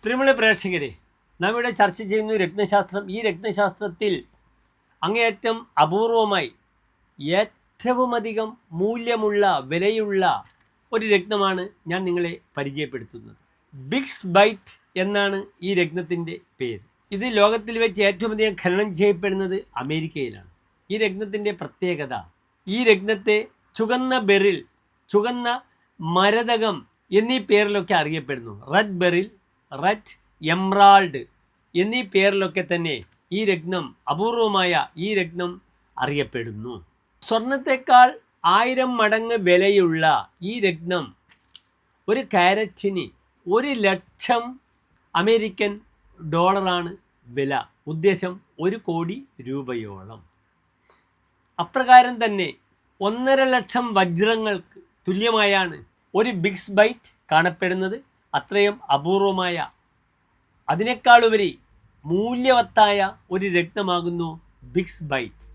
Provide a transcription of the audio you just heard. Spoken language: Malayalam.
പ്രിയമുള്ള പ്രേക്ഷകരെ, നാം ഇവിടെ ചർച്ച ചെയ്യുന്ന രത്നശാസ്ത്രം. ഈ രത്നശാസ്ത്രത്തിൽ അങ്ങേയറ്റം അപൂർവമായി ഏറ്റവുമധികം മൂല്യമുള്ള വിലയുള്ള ഒരു രത്നമാണ് ഞാൻ നിങ്ങളെ പരിചയപ്പെടുത്തുന്നത്. ബിഗ്സ് ബൈറ്റ് എന്നാണ് ഈ രത്നത്തിൻ്റെ പേര്. ഇത് ലോകത്തിൽ വെച്ച് ഏറ്റവും അധികം ഖനനം ചെയ്യപ്പെടുന്നത് അമേരിക്കയിലാണ്. ഈ രത്നത്തിൻ്റെ പ്രത്യേകത, ഈ രത്നത്തെ ചുവന്ന ബെറിൽ, ചുവന്ന മരതകം എന്നീ പേരിലൊക്കെ അറിയപ്പെടുന്നു. റെഡ് ബെറിൽ, റെഡ് എംറാൾഡ് എന്നീ പേരിലൊക്കെ തന്നെ ഈ രത്നം, അപൂർവമായ ഈ രത്നം അറിയപ്പെടുന്നു. സ്വർണത്തെക്കാൾ 1000 മടങ്ങ് വിലയുള്ള ഈ രത്നം ഒരു കാരറ്റിന് 1,00,000 അമേരിക്കൻ ഡോളറാണ് വില. ഉദ്ദേശം 1 കോടി രൂപയോളം. അപ്രകാരം തന്നെ 1.5 ലക്ഷം വജ്രങ്ങൾക്ക് തുല്യമായാണ് ഒരു ബിഗ്സ് ബൈറ്റ് കാണപ്പെടുന്നത്. അത്രയും അപൂർവമായ, അതിനേക്കാളുപരി മൂല്യവത്തായ ഒരു രത്നമാകുന്നു ബിഗ്സ് ബൈറ്റ്.